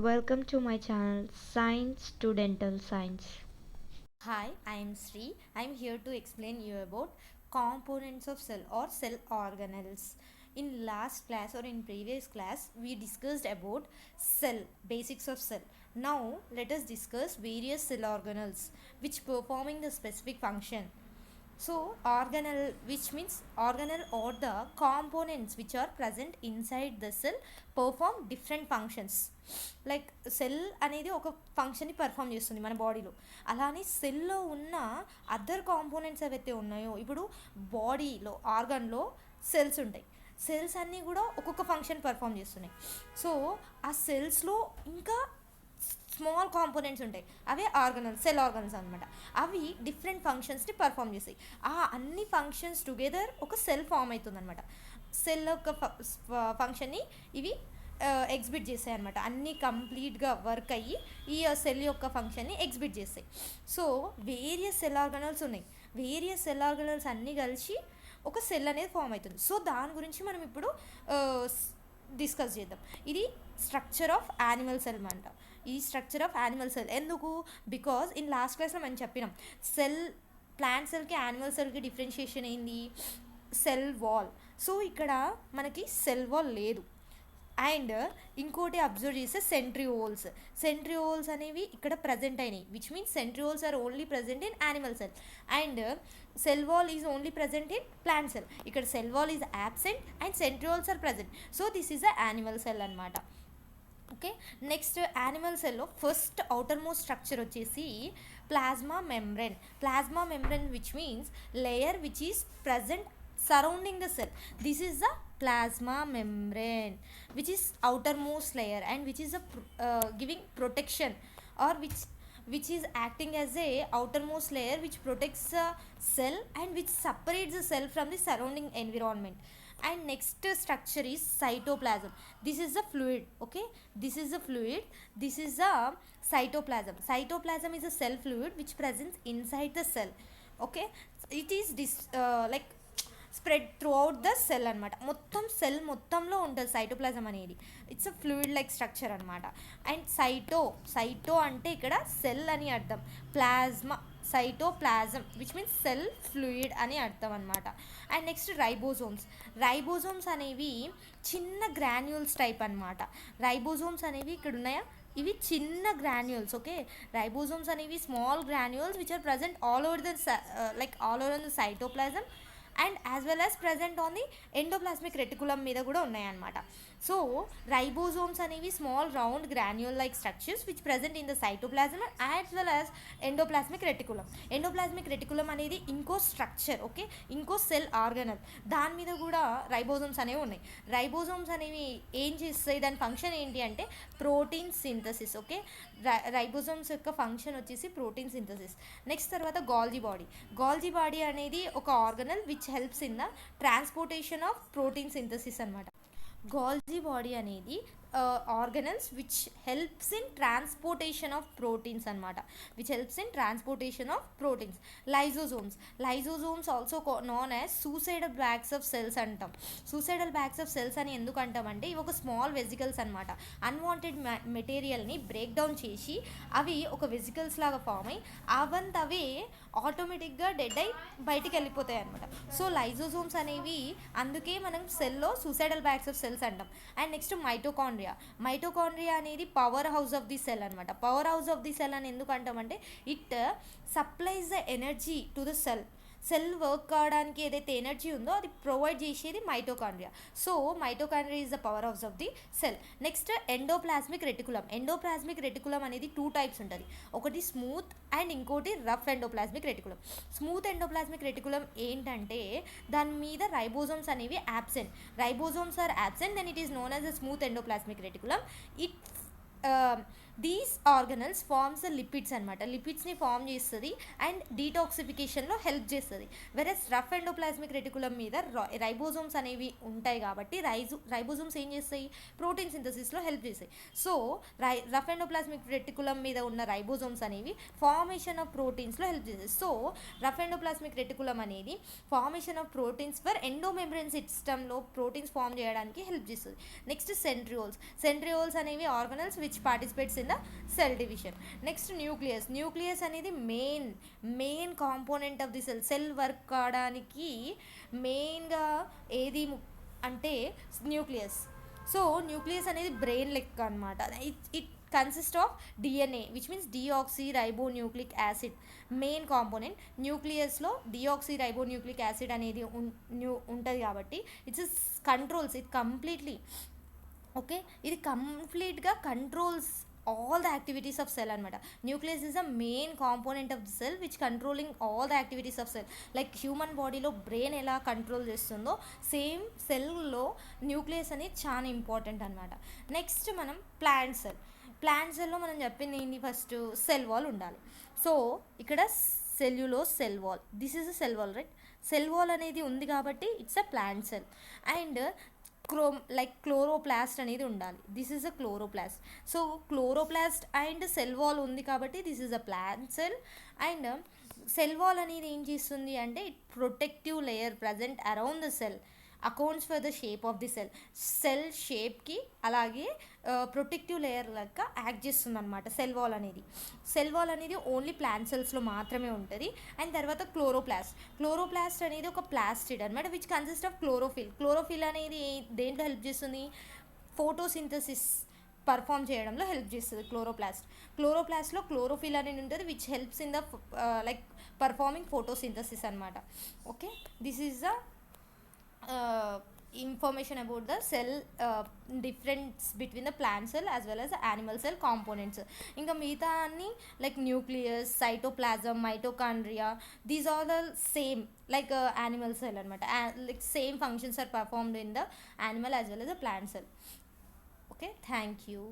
Welcome to my channel Science to Dental Science. Hi, I am Sri. I am here to explain you about components of cell or cell organelles. In last class or in previous class, we discussed about cell, basics of cell. Now, let us discuss various cell organelles which performing the specific function. So, organelle, which means organelle or the components which are present inside the cell perform different functions. Like cell అనేది ఒక ఫంక్షన్ని perform చేస్తుంది మన బాడీలో. అలానే సెల్లో ఉన్న other components ఏవైతే ఉన్నాయో, ఇప్పుడు బాడీలో ఆర్గన్లో సెల్స్ ఉంటాయి. సెల్స్ అన్నీ కూడా ఒక్కొక్క ఫంక్షన్ పర్ఫామ్ చేస్తున్నాయి. సో ఆ సెల్స్లో ఇంకా స్మాల్ కాంపోనెంట్స్ ఉంటాయి, అవే ఆర్గనల్స్, సెల్ ఆర్గనల్స్ అనమాట. అవి డిఫరెంట్ ఫంక్షన్స్ని పర్ఫామ్ చేస్తాయి. ఆ అన్ని ఫంక్షన్స్ టుగెదర్ ఒక సెల్ ఫామ్ అవుతుంది అనమాట. సెల్ యొక్క ఫంక్షన్ని ఇవి ఎగ్జిబిట్ చేస్తాయి అనమాట. అన్నీ కంప్లీట్గా వర్క్ అయ్యి ఈ సెల్ యొక్క ఫంక్షన్ని ఎగ్జిబిట్ చేస్తాయి. సో వేరియస్ సెల్ ఆర్గనల్స్ ఉన్నాయి. వేరియస్ సెల్ ఆర్గనల్స్ అన్నీ కలిసి ఒక సెల్ అనేది ఫామ్ అవుతుంది. సో దాని గురించి మనం ఇప్పుడు డిస్కస్ చేద్దాం. ఇది స్ట్రక్చర్ ఆఫ్ యానిమల్ సెల్ అంట. ఈ స్ట్రక్చర్ ఆఫ్ యానిమల్ సెల్ ఎందుకు? బికాజ్ ఇన్ లాస్ట్ క్లాస్లో మనం చెప్పినాం సెల్, ప్లాంట్ సెల్కి యానిమల్ సెల్కి డిఫరెన్షియేషన్ ఏంది? Cell wall. సో ఇక్కడ మనకి సెల్ వాల్ లేదు. అండ్ ఇంకోటి అబ్జర్వ్ చేస్తే సెంట్రియోల్స్. సెంట్రియోల్స్ అనేవి ఇక్కడ ప్రజెంట్ అయినాయి, which means centrioles are only present in animal cell. And cell wall is only present in plant cell. ఇక్కడ cell wall is absent and centrioles are present. So this is a animal cell అనమాట. Okay, next animal సెల్లో first outer most structure వచ్చేసి plasma membrane. Plasma membrane which means layer which is present surrounding the cell. This is the plasma membrane, which is outermost layer and which is giving protection, or which is acting as a outermost layer which protects the cell and which separates the cell from the surrounding environment. And next structure is cytoplasm. This is the fluid. Okay, this is the fluid. This is the cytoplasm. Cytoplasm is a cell fluid which presents inside the cell. Okay, it is like spread through out the cell అనమాట. మొత్తం cell మొత్తంలో ఉంటుంది cytoplasm అనేది. It's a fluid like structure అనమాట. And Saito అంటే ఇక్కడ cell అని అర్థం. Plasma, cytoplasm which means cell fluid అని అర్థం అనమాట. అండ్ నెక్స్ట్ రైబోజోమ్స్ అనేవి చిన్న గ్రాన్యూల్స్ టైప్ అనమాట. రైబోజోమ్స్ అనేవి ఇక్కడ ఉన్నాయా, ఇవి చిన్న గ్రాన్యూల్స్. ఓకే, రైబోజోమ్స్ అనేవి small granules which are present all over the cytoplasm and as well as present on the endoplasmic reticulum మీద కూడా ఉన్నాయన్నమాట. సో రైబోజోమ్స్ అనేవి small round granule like structures which present in the cytoplasm as well as endoplasmic reticulum. Endoplasmic reticulum అనేది ఇంకో structure. Okay, ఇంకో cell organelle, దాని మీద కూడా రైబోజోమ్స్ అనేవి ఉన్నాయి. రైబోజోమ్స్ అనేవి ఏం చేస్తాయి, దాని ఫంక్షన్ ఏంటి అంటే ప్రోటీన్ సింథసిస్. ఓకే, రైబోజోమ్స్ యొక్క ఫంక్షన్ వచ్చేసి ప్రోటీన్ సింథసిస్. నెక్స్ట్ తర్వాత గాల్జీ బాడీ అనేది ఒక organelle which helps in the transportation of protein synthesis అనమాట. గాల్జీ బాడీ అనేది organelles which helps in transportation of proteins అనమాట. Which helps in transportation of proteins. Lysosomes also known as suicidal bags of cells అంటాం. Suicidal bags of cells అని ఎందుకు అంటామంటే ఇవి ఒక small vesicles అనమాట. అన్వాంటెడ్ మెటీరియల్ని బ్రేక్ డౌన్ చేసి అవి ఒక వెజికల్స్ లాగా ఫామ్ అయ్యి అవే ఆటోమేటిక్గా డెడ్ అయి బయటికి వెళ్ళిపోతాయి అనమాట. సో లైజోజోమ్స్ అనేవి అందుకే మనం సెల్లో సూసైడల్ బ్యాగ్స్ ఆఫ్ సెల్స్ అంటాం. అండ్ నెక్స్ట్ మైటోకాండ్రియా అనేది power house of the cell అనమాట. Power house of the cell అని ఎందుకు అంటామంటే it supplies the energy to the cell work కావడానికి ఏదైతే ఎనర్జీ ఉందో అది ప్రొవైడ్ చేసేది mitochondria. So mitochondria is the power house of the cell. Next endoplasmic reticulum అనేది 2 టైప్స్ ఉంటుంది. ఒకటి స్మూత్ అండ్ ఇంకోటి rough endoplasmic reticulum. Smooth endoplasmic reticulum ఏంటంటే దాని మీద రైబోజోమ్స్ అనేవి absent. Ribosomes are absent, then it is known as a smooth endoplasmic reticulum. It these organelles forms the lipids అనమాట, లిపిడ్స్ని ఫామ్ చేస్తుంది అండ్ డీటాక్సిఫికేషన్లో హెల్ప్ చేస్తుంది. వెరస్ రఫ్ ఎండోప్లాస్మిక్ రెటికులం మీద రైబోజోమ్స్ అనేవి ఉంటాయి కాబట్టి రైబోజోమ్స్ ఏం చేస్తాయి, ప్రోటీన్ సింథసిస్లో హెల్ప్ చేస్తాయి. సో రఫ్ ఎండోప్లాస్మిక్ రెటికులం మీద ఉన్న రైబోజోమ్స్ అనేవి ఫార్మేషన్ ఆఫ్ ప్రోటీన్స్లో హెల్ప్ చేస్తాయి. సో రఫ్ ఎండోప్లాస్మిక్ రెటికులం అనేది ఫార్మేషన్ ఆఫ్ ప్రోటీన్స్ ఫర్ ఎండోమెమ్బ్రేన్ సిస్టంలో ప్రోటీన్స్ ఫామ్ చేయడానికి హెల్ప్ చేస్తుంది. నెక్స్ట్ సెంట్రియోల్స్ అనేవి organelles which participates in the cell division. Next nucleus అనేది main component of the cell work కావడానికి మెయిన్గా ఏది అంటే న్యూక్లియస్. సో న్యూక్లియస్ అనేది బ్రెయిన్ లెక్క అనమాట. It consist of DNA which means deoxy acid main component. న్యూక్లియస్లో డిఆక్సీ యాసిడ్ అనేది ఉంటుంది కాబట్టి it's controls it completely. Okay, ఇది కంప్లీట్గా controls all the activities of cell అనమాట. Nucleus is the main component of the cell which controlling all the activities of cell. Like human బాడీలో brain ఎలా control చేస్తుందో same సెల్లో nucleus అనేది చాలా important అనమాట. నెక్స్ట్ మనం ప్లాంట్ సెల్లో మనం చెప్పింది ఏంటి, ఫస్ట్ సెల్ వాల్ ఉండాలి. సో ఇక్కడ cellulose cell wall, this is a cell wall right. Cell wall అనేది ఉంది కాబట్టి it's a plant cell. And chloroplast అనేది ఉండాలి, this is a chloroplast. So chloroplast and cell wall ఉంది కాబట్టి this is a plant cell. And cell wall అనేది ఏం చేస్తుంది అంటే it protective layer present around the cell accounts for the shape of the cell షేప్కి అలాగే protective layer లాగా act చేస్తుంది అనమాట సెల్ వాల్ అనేది ఓన్లీ ప్లాంట్ సెల్స్లో మాత్రమే ఉంటుంది. అండ్ తర్వాత క్లోరోప్లాస్ట్ అనేది ఒక ప్లాస్టిడ్ అనమాట విచ్ కన్సిస్ట్ ఆఫ్ క్లోరోఫిల్ అనేది దేంట్లో హెల్ప్ చేస్తుంది, ఫోటోసింథసిస్ పర్ఫామ్ చేయడంలో హెల్ప్ చేస్తుంది క్లోరోప్లాస్ట్లో క్లోరోఫిల్ అనేది ఉంటుంది which helps in the performing photosynthesis అనమాట. Okay, this is the information about the cell difference between the plant cell as well as the animal cell components. ఇంకా మిగతా అన్ని like nucleus, cytoplasm, mitochondria, these are the same like animal cell అనమాట. Like same functions are performed in the animal as well as the plant cell. Okay, thank you.